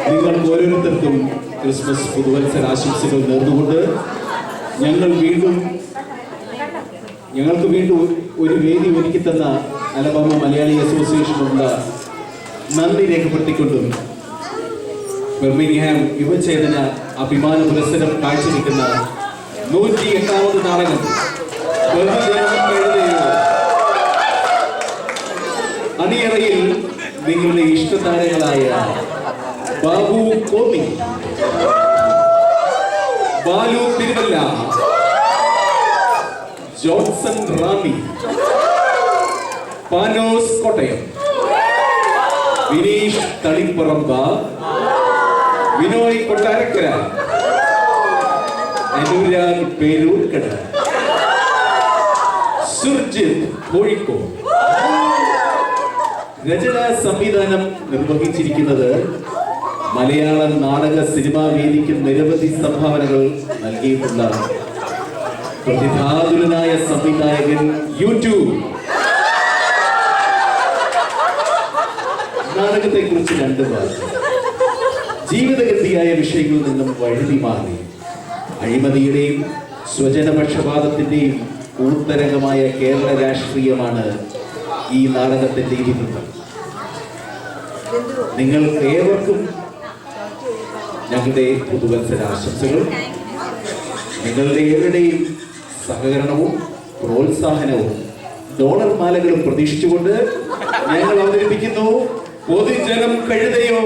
നിങ്ങൾക്ക് ഓരോരുത്തർക്കും ക്രിസ്മസ് പുതുവത്സരാശംസകൾ നേർന്നുകൊണ്ട് ഞങ്ങൾക്ക് വീണ്ടും ഒരു വേദി ഒരുക്കി തന്ന അലബാമ മലയാളി അസോസിയേഷനുള്ള നന്ദി രേഖപ്പെടുത്തിക്കൊണ്ടും ബർമിംഗ്ഹാം യുവചേതന അഭിമാന പുരസ്സരം കാഴ്ചവെക്കുന്ന 108ാമത് നാടകം അണിയറയിൽ നിങ്ങളുടെ ഇഷ്ടതാരങ്ങളായ ബാബു കോമി, ബാലു തിരുവല്ല, ജോൺസൺ റാമി, പാനോസ് കോട്ടയം, വിനീഷ് തളിപ്പറമ്പ, വിനോയ് കൊട്ടാരക്കര, അനുരാഗ് പേരൂർക്കട, സുർജിത് കോഴിക്കോട്. രചനാ സംവിധാനം നിർവഹിച്ചിരിക്കുന്നത് മലയാള നാടക സിനിമാ വേദിക്ക് നിരവധി സംഭാവനകൾ നൽകിയിട്ടുള്ള പ്രതിഭാതുലനായ സംവിധായകൻ യൂട്യൂബ്. നാടകത്തെ കുറിച്ച് 2 വാക്ക്. ജീവിതഗതിയായ വിഷയങ്ങളിൽ നിന്നും വഴുതി മാറി അഴിമതിയുടെയും സ്വജനപക്ഷപാതത്തിന്റെയും കൂത്തരംഗമായ കേരള രാഷ്ട്രീയമാണ് ഈ നാടകത്തിന്റെ ഇതിവൃത്തം. നിങ്ങൾ ഏവർക്കും ഞങ്ങളുടെ പുതുവത്സരാശംസകൾ. നിങ്ങളുടെ ഏവരുടെയും സഹകരണവും പ്രോത്സാഹനവും ഡോളർ മാലകളും പ്രതീക്ഷിച്ചുകൊണ്ട് ഞങ്ങൾ അവതരിപ്പിക്കുന്നു പൊതുജനം കഴുതയോ.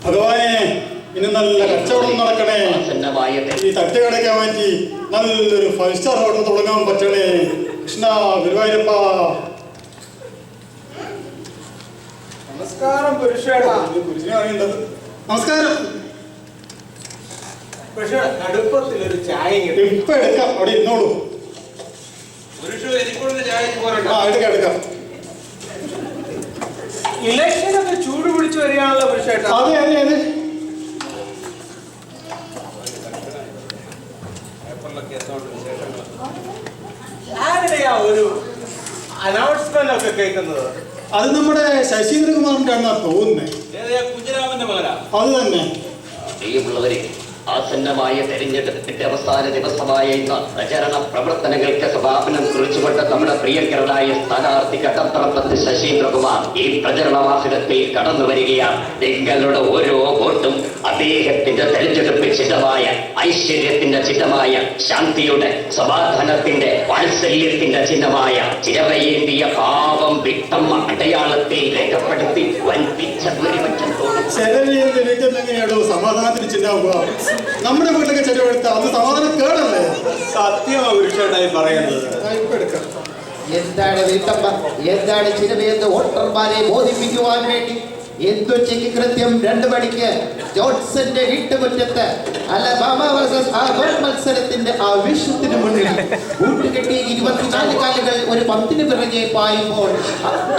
ഭഗവാനെ, ഇനി നല്ല കച്ചവടം നടക്കണേ. ഈ തട്ടുകടയ്ക്കാൻ മാറ്റി നല്ലൊരു 5 സ്റ്റാർ ഹോട്ടൽ തുടങ്ങാൻ പറ്റണേ. കൃഷ്ണ, ഗുരുവായൂരപ്പ. നമസ്കാരം പുരുഷേടാ. പുരുഷനെ അറിയേണ്ടത്. നമസ്കാരം. അടുപ്പത്തിലൊരു ചായ ഇപ്പൊ എടുക്കാം, അവിടെ ഇരുന്നോളൂ. എടുക്കാം. ഇലക്ഷനൊക്കെ ചൂട് പിടിച്ചു വരികയാണല്ലോ പുരുഷേട്ടാ. അതെ അതെ അതെ. ആരുടെയാ ഒരു അനൗൺസ്മെന്റ് ഒക്കെ കേൾക്കുന്നത്? അത് നമ്മുടെ ശശീന്ദ്രകുമാറിന്റെ ആണെന്നാ തോന്നുന്നേ. കുഞ്ഞിരാമന്റെ മകനാ. അത് തന്നെ. പ്രിയമുള്ളവരെ, ആസന്നമായ തെരഞ്ഞെടുപ്പിന്റെ അവസാന ദിവസമായ ഇന്ന് പ്രചരണ പ്രവർത്തനങ്ങൾക്ക് സമാപനം കുറിച്ചുകൊണ്ട് നമ്മുടെ പ്രിയങ്കരനായ സ്ഥാനാർത്ഥി കടപ്പുറത്ത് ശശീന്ദ്രകുമാർ ഈ പ്രചരണ വാഹനത്തിൽ കടന്നു വരികയാണ്. നിങ്ങളുടെ ഓരോ വോട്ടും അദ്ദേഹത്തിന്റെ തെരഞ്ഞെടുപ്പ് ചിഹ്നമായ ഐശ്വര്യത്തിന്റെ ചിഹ്നമായ ശാന്തിയുടെ, സമാധാനത്തിന്റെ, വാത്സല്യത്തിന്റെ ചിഹ്നമായ ചിരവയേന്തിയ പാവം വിട്ടമ്മ അടയാളത്തിൽ രേഖപ്പെടുത്തി വൻപിച്ച ഭൂരിപക്ഷം എങ്ങനെയാണോ സമാധാനത്തിന് ചിഹ്നമാവുക? നമ്മുടെ വീട്ടിലൊക്കെ ചെലവെടുത്ത അത് സമാധാനം കേടല്ലേ? സത്യമാ പുരുഷേട്ടായി പറയുന്നത്. എന്താണ് വീട്ടമ്മ, എന്താണ് ചിരവയെന്ന് വോട്ടർമാരെ ബോധിപ്പിക്കുവാൻ വേണ്ടി എന്തുച്ചയ്ക്ക് കൃത്യം 2 മണിക്ക് ജോൺസന്റെ വീട്ടുമുറ്റത്ത് അലബാമ വേഴ്സസ് ആബേൺ മത്സരത്തിന്റെ ആവേശത്തിന് മുന്നിൽ കൂട്ടുകെട്ടി 24 കാലുകൾ ഒരു പന്തിന് പിറകെ പായുമ്പോൾ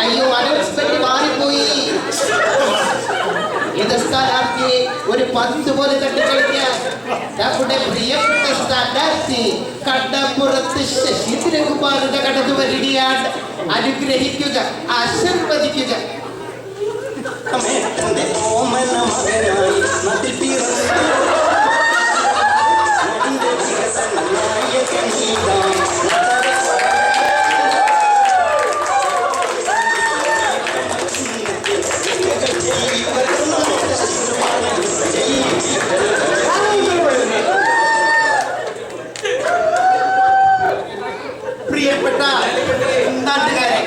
അയ്യോ അനൗൺസ്മെന്റ് മാറിപ്പോയി. ഇത് സ്ഥാനാർത്ഥിയെ ഒരു പന്ത് പോലെ തട്ടിക്കളിക്കാൻ നമ്മുടെ പ്രിയപ്പെട്ട സ്ഥാനാർത്ഥി കടപ്പുറത്ത് ശശീന്ദ്രകുമാറിന്റെ കടന്നുവരികയാണ്. അനുഗ്രഹിക്കുക, ആശീർവദിക്കുക. പ്രിയപ്പെട്ട നാട്ടുകാരെ,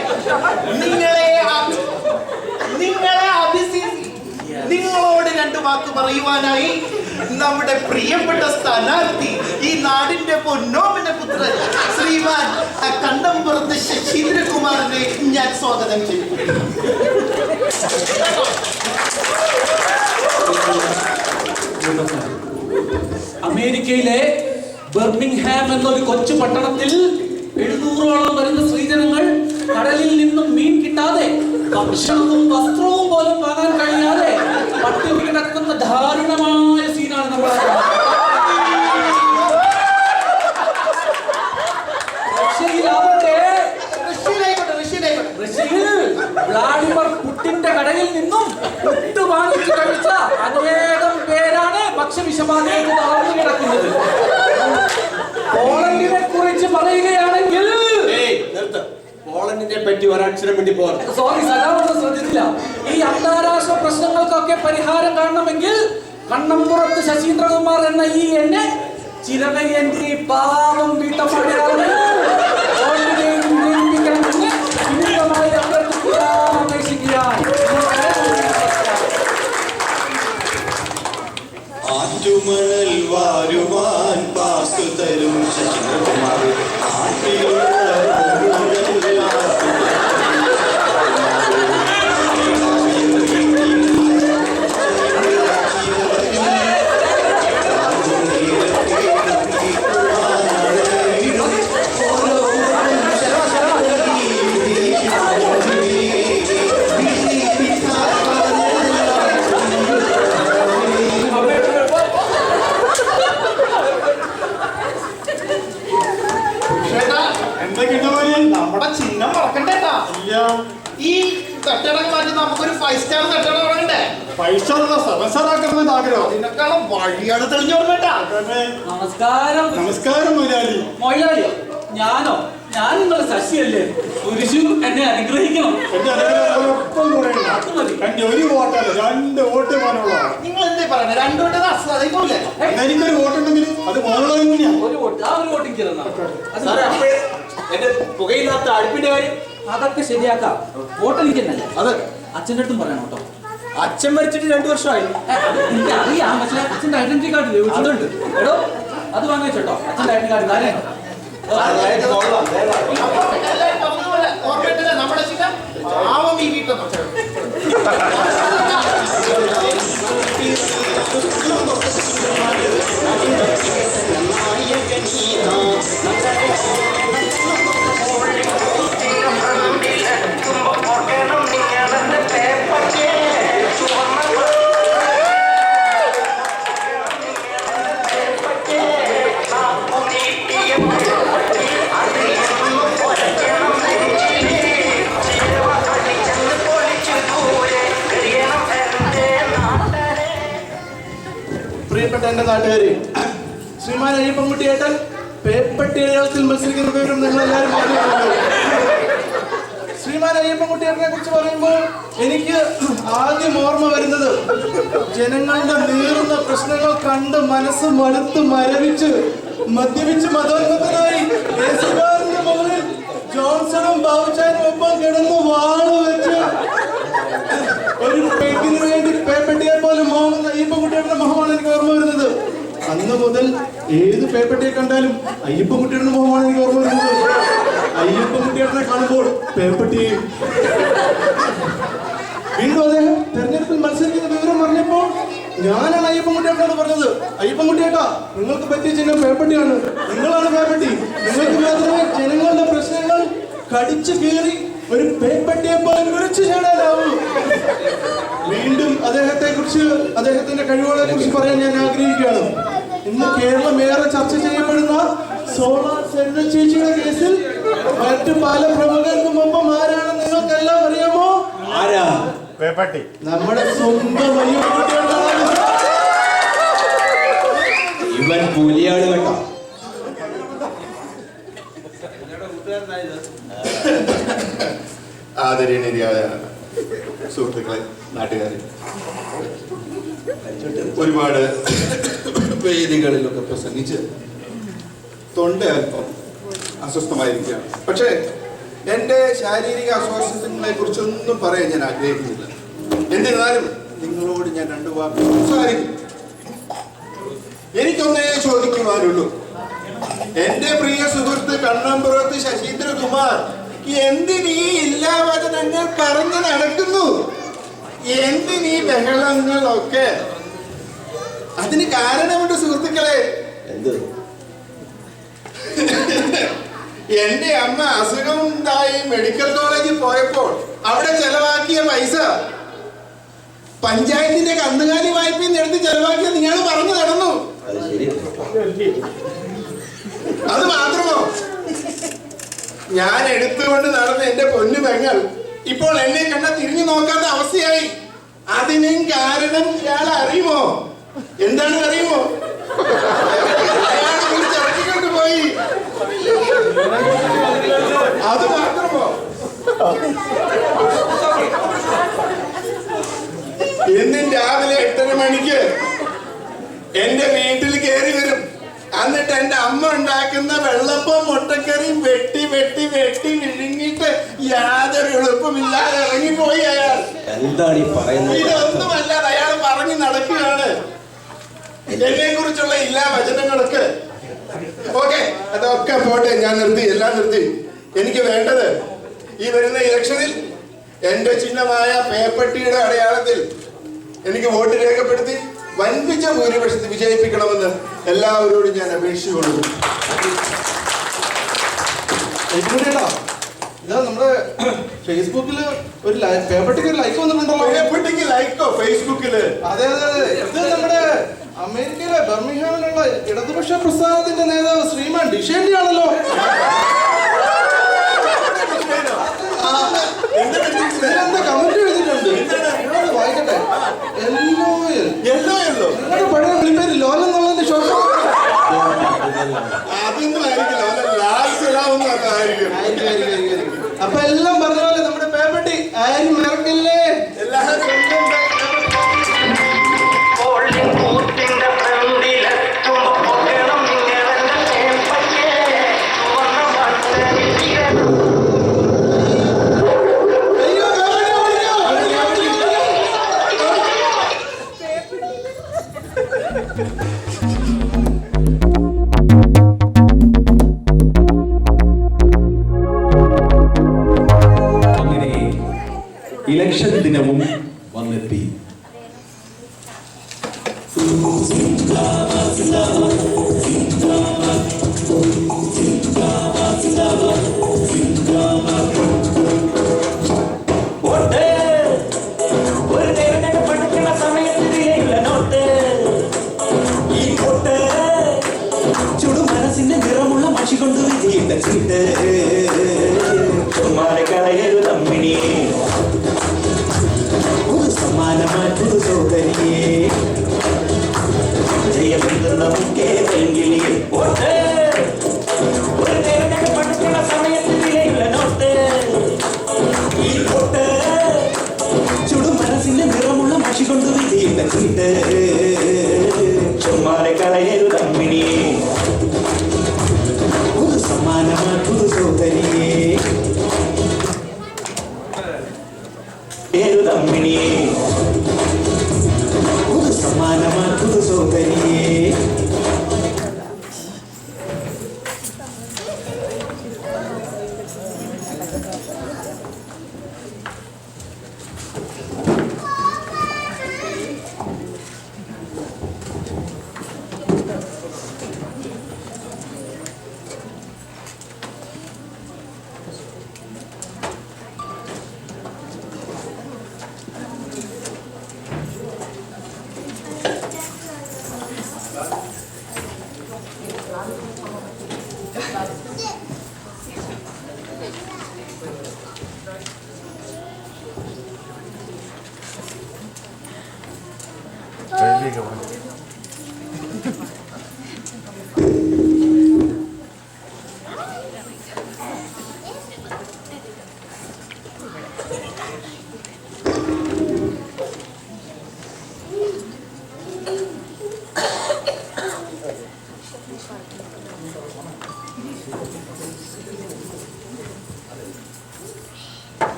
നിങ്ങളോട് 2 വാക്ക് പറയുവാനായി നമ്മുടെ പ്രിയപ്പെട്ട സ്ഥാനാർത്ഥി, ഈ നാടിന്റെ പൊന്നോമന പുത്രൻ ശ്രീമാൻ കണ്ടംപുറത്ത് ശശീന്ദ്രകുമാറിനെ ഞാൻ സ്വാഗതം ചെയ്യും. അമേരിക്കയിലെ ബർമിംഗ്ഹാം എന്നൊരു കൊച്ചു പട്ടണത്തിൽ 700ഓളം വരുന്ന സ്ത്രീജനങ്ങൾ കടലിൽ നിന്നും മീൻ കിട്ടാതെ ഭക്ഷണവും വസ്ത്രവും പോലും വാങ്ങാൻ കഴിയാതെ പട്ടിണി കിടക്കുന്ന ദാരുണമായ സീനാണ് നമ്മൾ. റഷ്യയിൽ വ്ളാഡിമർ പുട്ടിന്റെ കടയിൽ നിന്നും പുട്ട് വാങ്ങിച്ചു കഴിച്ച അനേകം പേരാണ് ഭക്ഷ്യവിഷബാധയിൽ തളർന്നു കിടക്കുന്നത്. പോളണ്ടിനെ കുറിച്ച് പറയുകയാണെങ്കിൽ പോളണ്ടിനെ പറ്റി ഒരക്ഷരം വേണ്ടി പോകണം. സോറി സദാമൊന്നും ശ്രദ്ധിച്ചില്ല. ഈ അന്താരാഷ്ട്ര പ്രശ്നങ്ങൾക്കൊക്കെ പരിഹാരം കാണണമെങ്കിൽ കണ്ണമ്പുറത്ത് ശശീന്ദ്രകുമാർ എന്ന ഈ എന്നെ ചിരകയന്തി പാവം വീട്ടമ്മയാണ് ആറ്റുമണൽ വാരുവാൻ പാസ്തു തരും ശശീന്ദ്രകുമാർ. നമ്മുടെ ചിഹ്നം മറക്കണ്ടേട്ടാ. ഈ തട്ടടം മാറ്റി നമുക്കൊരു 5 സ്റ്റാർ തട്ടട തുടങ്ങണ്ടേ? 5 സ്റ്റാർ 7 സ്റ്റാർ ആക്കണമെന്ന് ആഗ്രഹം. അതിനേക്കാളും വഴിയാണ് തെളിഞ്ഞു പറഞ്ഞേട്ടാ. നമസ്കാരം. നമസ്കാരം മൊയ്ലാലി. മൊയ്ലാലിയോ? ഞാനോ? ഞാൻ നിങ്ങളുടെ ശശിയല്ലേ? കുരിശു എന്നെ അനുഗ്രഹിക്കണം. എന്റെ ഒരു വോട്ടല്ല, 2 വോട്ട് പോലുള്ള. നിങ്ങൾ എന്തേ പറയണേ? 2 വോട്ട് അസാധിക്കൂലേ? എനിക്കൊരു വോട്ടുണ്ടെങ്കിൽ അത് മോളുടെ തന്നെയാണ്. ഒരു വോട്ട്, ആ ഒരു വോട്ടിങ് തരുന്ന എന്റെ പുകയില്ലാത്ത അടുപ്പിന്റെ കാര്യം അതൊക്കെ ശരിയാക്കാം. വോട്ട് എനിക്ക് തന്നെയല്ലേ? അത് അച്ഛൻ്റെ അടുത്തും പറയണം കേട്ടോ. അച്ഛൻ മരിച്ചിട്ട് 2 വർഷമായി. എനിക്ക് അറിയാം, പക്ഷേ അച്ഛൻ്റെ ഐഡന്റിറ്റി കാർഡ് അതുണ്ട്. എടോ അത് വാങ്ങിച്ചോട്ടോ, അച്ഛൻ്റെ ഐഡന്റി കാർഡ്. കാര്യം ഓർമ്മയിട്ടില്ല നമ്മുടെ ചിഹ്നം പാവം ഈ വീട്ടമ്മ. പ്രിയപ്പെട്ട എന്റെ നാട്ടുകാരെ, ശ്രീമാൻ അയ്യപ്പൻകുട്ടിയേട്ടൻ പേപ്പട്ടികത്തിൽ മത്സരിക്കുന്ന പേരും നിങ്ങളെല്ലാവരും പറഞ്ഞിട്ടുണ്ട്. ശ്രീമാൻ അയ്യപ്പൻകുട്ടിയേട്ടനെ കുറിച്ച് പറയുമ്പോൾ എനിക്ക് ആദ്യം ഓർമ്മ വരുന്നത് ജനങ്ങളുടെ നീറുന്ന പ്രശ്നങ്ങൾ കണ്ട് മനസ്സ് മടുത്ത് മരവിച്ച് മദ്യപിച്ച് മതോന്മത്തനായി യേശുദാസിന്റെ മുകളിൽ ജോൺസണും ബാബുച്ചാനും ഒപ്പം കിടന്ന് വാള് വെച്ച് ഒരു പെട്ടിന് വേണ്ടി പേപ്പട്ടിയെ പോലെ മോഹൻ അയ്യപ്പൻകുട്ടിയുടെ മുഖമാണ് എനിക്ക് ഓർമ്മ വരുന്നത്. അന്ന് മുതൽ ഏത് പേപ്പട്ടിയെ കണ്ടാലും അയ്യപ്പൻകുട്ടിയുടെ മുഖമാണ് എനിക്ക് ഓർമ്മ വരുന്നത്. അയ്യപ്പൻകുട്ടിയെ കാണുമ്പോൾ പേപ്പട്ടിയെയും. വീണ്ടും അദ്ദേഹം തെരഞ്ഞെടുപ്പിൽ മത്സരിക്കുന്ന വിവരം പറഞ്ഞപ്പോൾ ഞാനാണ് അയ്യപ്പൻകുട്ടിയേട്ടനോട് പറഞ്ഞത്, അയ്യപ്പൻകുട്ടിയേട്ടാ, നിങ്ങൾക്ക് പറ്റിയ ചിഹ്നം പേപ്പട്ടിയാണ്, നിങ്ങളാണ് പേപ്പട്ടി, നിങ്ങൾക്ക് മാത്രമേ ജനങ്ങളുടെ പ്രശ്നങ്ങൾ കടിച്ചു കീറി ഒരു പേപ്പട്ടിയെ പോലെ കുറിച്ച് ചേടാനാവൂ. വീണ്ടും അദ്ദേഹത്തിന്റെ കഴിവുകളെ കുറിച്ച് പറയാൻ ഞാൻ ആഗ്രഹിക്കുകയാണ്. ഇന്ന് കേരളം ഏറെ ചർച്ച ചെയ്യപ്പെടുന്ന സോളാർ സെന്ന ചേച്ചിയുടെ കേസിൽ മറ്റു പല പ്രമുഖർക്കുമൊപ്പം ആരാണ് നിങ്ങൾക്കെല്ലാം അറിയാമോ? ആരാ? പേപ്പട്ടി. നമ്മുടെ സ്വന്തം അയ്യപ്പൻകുട്ടിയേട്ടനാണ്. ഇവൻ പുലിയാണ് കേട്ടോ. ആദരണീയരായ സുഹൃത്തുക്കളെ, നാട്ടുകാരെ, ഒരുപാട് വേദികളിലൊക്കെ പ്രസംഗിച്ച് തൊണ്ട അല്പം അസ്വസ്ഥമായിരിക്കുകയാണ്. പക്ഷേ എൻ്റെ ശാരീരിക അസ്വാസ്ഥ്യങ്ങളെ കുറിച്ചൊന്നും പറയാൻ ഞാൻ ആഗ്രഹിക്കുന്നില്ല. എന്നിരുന്നാലും നിങ്ങളോട് ഞാൻ രണ്ടു വാക്ക് സംസാരിക്കും. എനിക്കൊന്നേ ചോദിക്കുവാനുള്ളൂ. എൻ്റെ പ്രിയ സുഹൃത്ത് കണ്ണമ്പുറത്ത് ശശീന്ദ്രകുമാർ എന്തിനീ ഇല്ലാവചനങ്ങൾ പറഞ്ഞു നടക്കുന്നു? എന്തിനീ ബഹളങ്ങളൊക്കെ? അതിന് കാരണമുണ്ട് സുഹൃത്തുക്കളെ. എന്ത്? എന്റെ അമ്മ അസുഖമുണ്ടായി മെഡിക്കൽ കോളേജിൽ പോയപ്പോൾ അവിടെ ചെലവാക്കിയ പൈസ പഞ്ചായത്തിന്റെ കന്നുകാലി വായ്പയിൽ എടുത്ത് ചെലവാക്കിയ നിങ്ങൾ പറഞ്ഞു നടന്നു. അത് മാത്രമോ, ഞാൻ എടുത്തുകൊണ്ട് നടന്ന എന്റെ പൊന്നു പെങ്ങൾ ഇപ്പോൾ എന്നെ കണ്ട തിരിഞ്ഞു നോക്കാത്ത അവസ്ഥയായി. അതിനും കാരണം ഇയാൾ അറിയുമോ? എന്താണ് അറിയുമോ? ചടക്കിക്കൊണ്ട് പോയി. അത് മാത്രമോ, എന്നും രാവിലെ 8:30 മണിക്ക് എന്റെ വീട്ടിൽ കയറി വരും. എന്നിട്ട് എന്റെ അമ്മ ഉണ്ടാക്കുന്ന വെള്ളപ്പം മുട്ടക്കറിയും വെട്ടി വെട്ടി വെട്ടി വിഴുങ്ങിയിട്ട് യാതൊരു എളുപ്പമില്ലാതെ ഇറങ്ങിപ്പോയി അയാൾ. എന്താണ് ഈ പറയുന്നത്? ഇതൊന്നുമല്ലാതെ അയാൾ പറഞ്ഞു നടക്കുകയാണ് എന്നെ കുറിച്ചുള്ള എല്ലാ വചനങ്ങളൊക്കെ. ഓക്കെ, അതൊക്കെ പോട്ടെ, ഞാൻ നിർത്തി, എല്ലാം നിർത്തി. എനിക്ക് വേണ്ടത് ഈ വരുന്ന ഇലക്ഷനിൽ എന്റെ ചിഹ്നമായ പേപ്പട്ടിയുടെ അടയാളത്തിൽ എനിക്ക് വോട്ട് രേഖപ്പെടുത്തി വൻപിച്ച ഭൂരിപക്ഷത്തിൽ വിജയിപ്പിക്കണമെന്ന് എല്ലാവരോടും ഞാൻ അപേക്ഷിച്ചുകൊള്ളുന്നു. ഇതാ നമ്മുടെ ഫേസ്ബുക്കില് ഒരു പേപ്പട്ടിക്ക് ഒരു ലൈക്ക് വന്നിട്ടുണ്ടല്ലോ. പേപ്പട്ടിക്ക് ലൈക്കോ ഫേസ്ബുക്കില്? അതെ അതെ അതെ, ഇത് നമ്മുടെ അമേരിക്കയിലെ ബർമിംഗ്ഹാമിലുള്ള ഇടതുപക്ഷ പ്രസ്ഥാനത്തിന്റെ നേതാവ് ശ്രീമാൻ ഡിഷേണ്ടി ആണല്ലോ. എന്താ കമന്റ് എഴുതിയിട്ടുണ്ട്, വായിക്കട്ടെ. നിങ്ങളുടെ പഴയ വിളിപ്പേര് ലോലൻ എന്നുള്ളതിന്റെ ഷോപ്പ്. അതൊന്നും ആയിരിക്കില്ല, അപ്പൊ എല്ലാം പറഞ്ഞ പോലെ നമ്മുടെ പേപ്പട്ടി ആരും മറക്കില്ലേ? എല്ലാവരും ഇലക്ഷൻ ദിനവും വന്നെത്തി. ചുടുമനസിന്റെ നിറമുള്ള മഷി കൊണ്ട് വിജയിട്ട ചീട്ട് കളയൊരു തമ്മിണി സമ്മാനമാറ്റൊരു സോദരിയെ ജയമെന്തുന്ന മുഖേതെങ്കിൽ ഒരു നേരം പഠിക്കുന്ന സമയത്ത് വിലയുള്ള നോട്ട് ഈ കൊട്ട് ചുടുമനസിന്റെ നിറമുള്ള മഷി കൊണ്ട് വിജയിട്ട ചീട്ട് ചുമ്മാരെ കളയൊരു തമ്മിണി സമ്മാനമാറ്റൊരു സോദരിയെ തമ്മിണി സമ്മാനമാറ്റൊരു സോദരിയെ.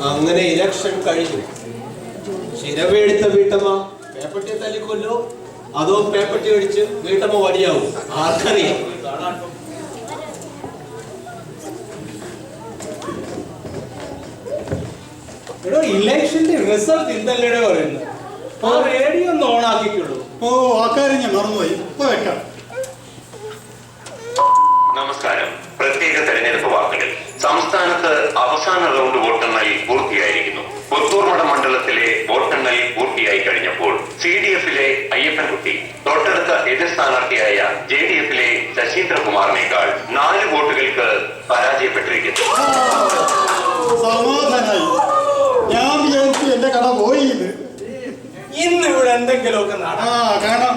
അങ്ങനെ ഇലക്ഷൻ കഴിഞ്ഞു. ചിരവെടുത്ത വീട്ടമ്മ പേപ്പട്ടിയെ തല്ലിക്കൊല്ലോ, അതോ പേപ്പട്ടി അടിച്ച് വീട്ടമ്മ വടിയാവും, ആർക്കറിയാം. എടോ, ഇലക്ഷന്റെ റിസൾട്ട് ഇന്നല്ലേ പറയുന്നത്? ആ റേഡിയോ ഒന്ന് ഓൺ ആക്കിക്കുള്ളൂ. ഓ, ആ കാര്യം ഞാൻ മറന്നുപോയി. ഇപ്പൊ വെക്കാം. നമസ്കാരം. പ്രത്യേക തെരഞ്ഞെടുപ്പ് വാർത്തകൾ. സംസ്ഥാനത്ത് അവസാന റൗണ്ട് വോട്ടെണ്ണൽ പൂർത്തിയായിരിക്കുന്നു. പുത്തൂർമട മണ്ഡലത്തിലെ വോട്ടെണ്ണൽ പൂർത്തിയായി കഴിഞ്ഞപ്പോൾ CDF-ലെ അയ്യപ്പൻകുട്ടി തൊട്ടടുത്ത എതിർ സ്ഥാനാർത്ഥിയായ JDF-ലെ ശശീന്ദ്രകുമാറിനേക്കാൾ 4 വോട്ടുകൾക്ക് പരാജയപ്പെട്ടിരിക്കുന്നു. സമാധാനായി. ഞാൻ വിചാരിച്ചു എന്റെ കട പോയി. ഇന്ന് ഇവിടെ എന്തെങ്കിലുമൊക്കെ കാണാം.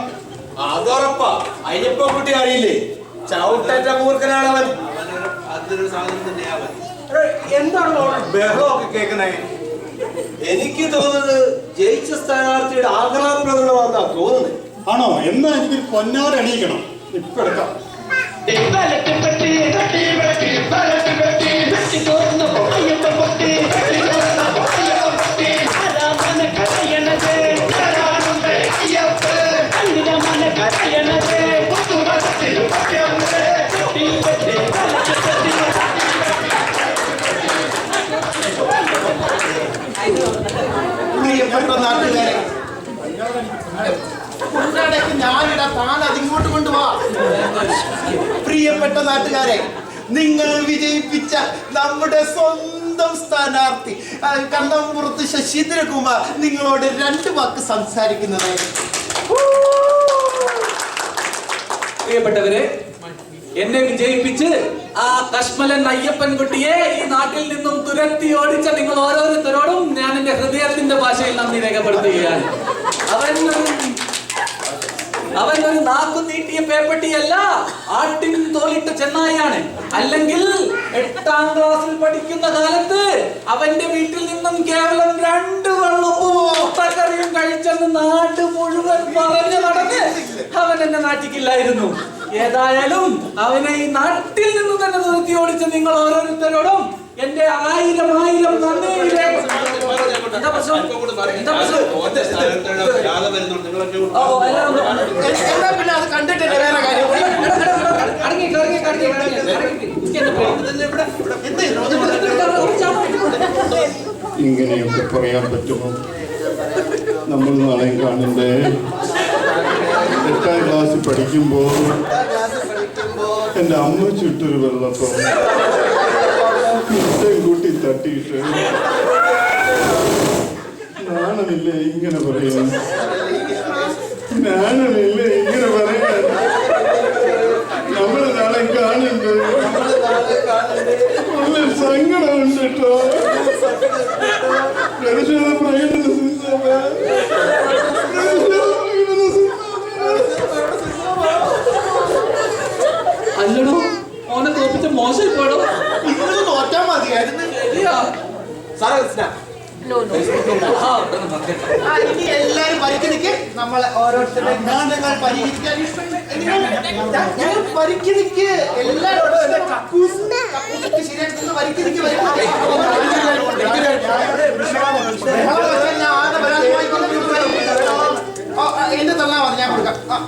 അതുറപ്പാ. അയ്യപ്പൻകുട്ടി അറിയില്ലേ? ചവിട്ടേറ്റ മൂർഖനാണവൻ. എന്താണ് ബഹളമൊക്കെ കേൾക്കണേ? എനിക്ക് തോന്നുന്നത് ജയിച്ച സ്ഥാനാർത്ഥിയുടെ ആഹ്ലാദപ്രകടനമാണെന്നാ തോന്നുന്നത്. ആണോ? എന്നാ എനിക്കൊരു പൊന്നാറ് അണിയിക്കണം. ഇപ്പൊ എടുക്കാം. അതിങ്ങോട്ട് കൊണ്ടുപോവാ. പ്രിയപ്പെട്ട നാട്ടുകാരെ, നിങ്ങൾ വിജയിപ്പിച്ച നമ്മുടെ സ്വന്തം സ്ഥാനാർത്ഥി കണ്ണമ്പുറത്ത് ശശീന്ദ്രകുമാർ നിങ്ങളോട് 2 വാക്ക് സംസാരിക്കുന്നത്. പ്രിയപ്പെട്ടവരെ, എന്നെ വിജയിപ്പിച്ച് ആ കശ്മലൻ അയ്യപ്പൻകുട്ടിയെ ഈ നാട്ടിൽ നിന്നും തുരത്തി ഓടിച്ച നിങ്ങൾ ഓരോരുത്തരോടും ഞാൻ എന്റെ ഹൃദയത്തിന്റെ ഭാഷയിൽ നന്ദി രേഖപ്പെടുത്തുകയാണ്. അവൻ ഒരു നാക്കു നീട്ടിയ പേപ്പട്ടിയല്ല, ആട്ടിൻ തോലിട്ട ചെന്നായാണ്. അല്ലെങ്കിൽ 8ാം ക്ലാസ്സിൽ പഠിക്കുന്ന കാലത്ത് അവന്റെ വീട്ടിൽ നിന്നും കേവലം 2 വെള്ളപ്പും മുട്ടക്കറിയും കഴിച്ചെന്ന് നാട് മുഴുവൻ പറഞ്ഞു നടന്ന് അവൻ എന്നെ നാട്ടിക്കില്ലായിരുന്നു. ഏതായാലും അവനെ ഈ നാട്ടിൽ നിന്ന് തന്നെ നിർത്തി ഓടിച്ച നിങ്ങൾ ഓരോരുത്തരോടും എന്റെ 1000 നന്ദി. പിന്നെ അത് കണ്ടിട്ടില്ല വേറെ കാര്യം. ഇങ്ങനെയൊക്കെ പറയാൻ പറ്റുമോ? നമ്മൾ നാളെ കാണണ്ടേ? 8ാം ക്ലാസ്സിൽ പഠിക്കുമ്പോൾ എന്റെ അമ്മ ചുട്ടൊരു വെള്ളപ്പം കൂട്ടി തട്ടിയിട്ട് നാണമില്ലേ ഇങ്ങനെ പറയാൻ? നാണമില്ലേ ഇങ്ങനെ പറയാൻ? നമ്മള് നാളെ കാണുന്നുണ്ട്. നല്ല സങ്കടമുണ്ട് കേട്ടോ. അല്ലടോ, ഓനെ തോപ്പിച്ച മോശം പോടോ. നിങ്ങൾ തോറ്റാ മതിയായിരുന്നു. ഇനി എല്ലാരും പരിക്കിനിക്ക് നമ്മളെ ഓരോരുത്തരുടെ ജ്ഞാനങ്ങൾ പരിഹരിക്കാൻ പരിക്കിനിക്ക് എല്ലാവരോടും ശരിയാക്കുന്ന പരിക്കിനിക്ക് എന്റെ തന്നാ മതി, ഞാൻ കൊടുക്കാം.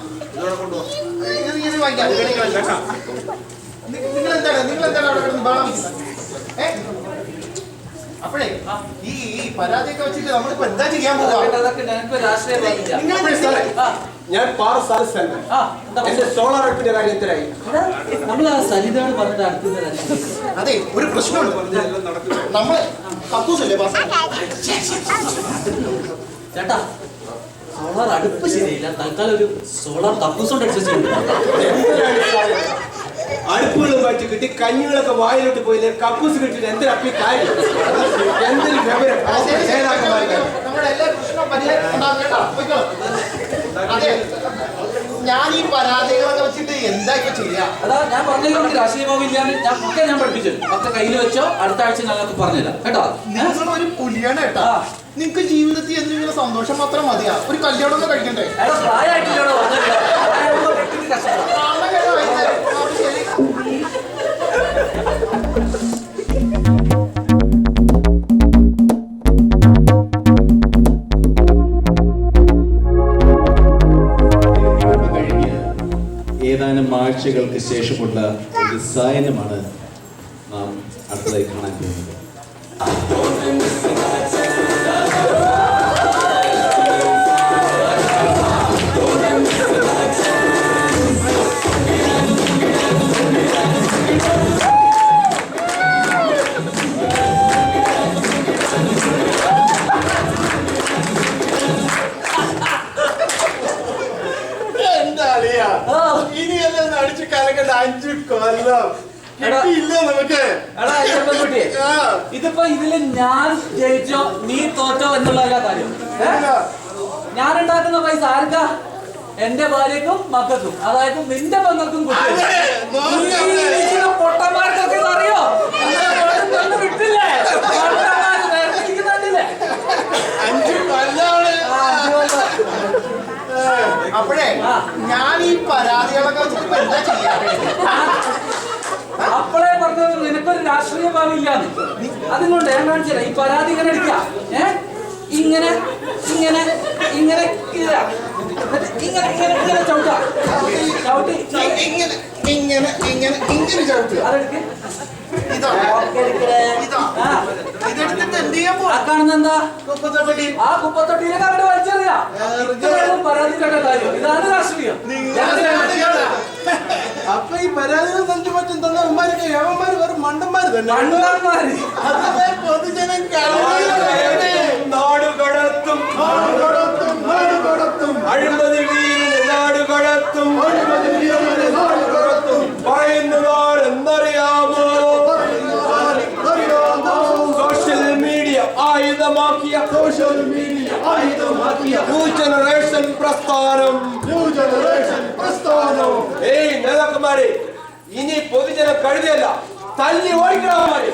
ഇത് വാങ്ങിക്കാം. നിങ്ങളെന്താണ് അവിടെ കിടന്ന് ബഹളം? അപ്പോഴേ ഈ പരാതിയൊക്കെ വെച്ചിട്ട് നമ്മളിപ്പോ എന്താ ചെയ്യാൻ പോവാ? രാഷ്ട്രീയ ഞാൻ പാറസാല സൽമാൻ. ആ, എന്താ എന്റെ സോളാർ അടുപ്പിന്റെ കാര്യത്തിലായി. നമ്മൾ ആ സരിതയോട് പറഞ്ഞിട്ട് അടുത്ത അതെ, ഒരു പ്രശ്നമുണ്ട്. നമ്മള് കക്കൂസല്ലേ പാസ്? ചേട്ടാ, സോളാർ അടുപ്പ് ശരിയില്ല. തൽക്കാലം ഒരു സോളാർ കക്കൂസ് കൊണ്ട് അഡ്ജസ്റ്റ് ചെയ്യുന്നുണ്ട്. അടുപ്പുകളും മാറ്റി കിട്ടി, കഞ്ഞികളൊക്കെ വായിലോട്ട് പോയില്ലേ, കക്കൂസ് കിട്ടിയിട്ട് എന്തിനപ്പി കാര്യം? എന്തൊരു വിവരം. നമ്മുടെ എല്ലാ പ്രശ്നവും പരിഹാരം ഉണ്ടാക്കണ്ട. പോയിക്കോ. അതെ, ഞാൻ ഈ പരാതികളൊക്കെ വെച്ചിട്ട് എന്താ ഇപ്പൊ ചെയ്യാ? അതാ ഞാൻ പറഞ്ഞല്ലോ, നമുക്ക് രാഷ്ട്രീയ ഭാവിയില്ലാന്ന് ഞാൻ പഠിപ്പിച്ചു. ഒക്കെ കയ്യിൽ വെച്ചോ, അടുത്ത ആഴ്ച ഞങ്ങൾക്ക് പറഞ്ഞുതരാം കേട്ടോ. നിങ്ങൾ ഒരു പുലിയാണ് കേട്ടാ. നിങ്ങക്ക് ജീവിതത്തിൽ എന്തെങ്കിലും സന്തോഷം മാത്രം മതിയാ? ഒരു കല്യാണം ഒന്നും കഴിക്കണ്ടേ? പ്രായമായിട്ടില്ലോ ഏതാനും ആഴ്ചകൾക്ക് ശേഷമുള്ള ഒരു സായനമാണ് നാം അടുത്തതായി കാണാൻ പോകുന്നത്. ഇനിയെല്ലാം അടിച്ചു കലക്കണ്ട. 5 കൊല്ലം കിട്ടിയില്ല നമുക്ക്. ഇതിപ്പോ ഇതില് ഞാൻ ജയിച്ചോ നീ തോറ്റോ എന്നുള്ള കാര്യം. ഞാൻ ഉണ്ടാക്കുന്ന പൈസ ആർക്കാ? എന്റെ ഭാര്യക്കും മക്കൾക്കും, അതായത് നിന്റെ മക്കൾക്കും പൊട്ടന്മാർക്കൊക്കെ അറിയോ? വിട്ടില്ലേ? അപ്പോഴേ ഞാൻ ഈ പരാതികളൊക്കെ വെച്ചിട്ട് എന്താ ചെയ്യാ? അപ്പോഴേ പറഞ്ഞത് നിനക്കൊരു രാഷ്ട്രീയ ഭാവി ഇല്ലാന്ന്. അതുകൊണ്ട് ഞാൻ കാണിച്ചില്ല. ഈ പരാതി ഇങ്ങനെ എടുക്കുക, ഇങ്ങനെ ഇങ്ങനെ ഇങ്ങനെ ഇങ്ങനെ ഇങ്ങനെ ചവിട്ടാ, ചവിട്ടി ഇങ്ങനെ ഇങ്ങനെ ഇങ്ങനെ ചവിട്ടുക. അതെടുക്ക്. ഇതെടുത്തിട്ട് എന്ത് ചെയ്യാൻ പോവാ? കാണുന്ന എന്താ? കുപ്പത്തൊട്ടി. ആ കുപ്പത്തൊട്ടിയിലേക്ക് അവിടെ വലിച്ചെറിയാ. പരാതിയുടെ കാര്യം ഇതാണ് രാഷ്ട്രീയം. അപ്പൊ ഈ പരാതികൾ തന്റെ മറ്റും തന്നവന്മാരൊക്കെ യവന്മാര് വെറും മണ്ടന്മാര് തന്നെ. മണ്ടന്മാര്. അതിനെ പൊതുജനം നാടുകടത്തും അഴിമതി വീരന് നാടുകടത്തും പറയുന്നവർ എന്നറിയാമോ? സോഷ്യൽ മീഡിയ ആയുധമാക്കിയ ന്യൂ ജനറേഷൻ പ്രസ്ഥാനം. ഏയ് നേതാക്കന്മാരെ, ഇനി പൊതുജനം കഴുതയല്ല, തല്ലി ഓടിക്കണമാരെ.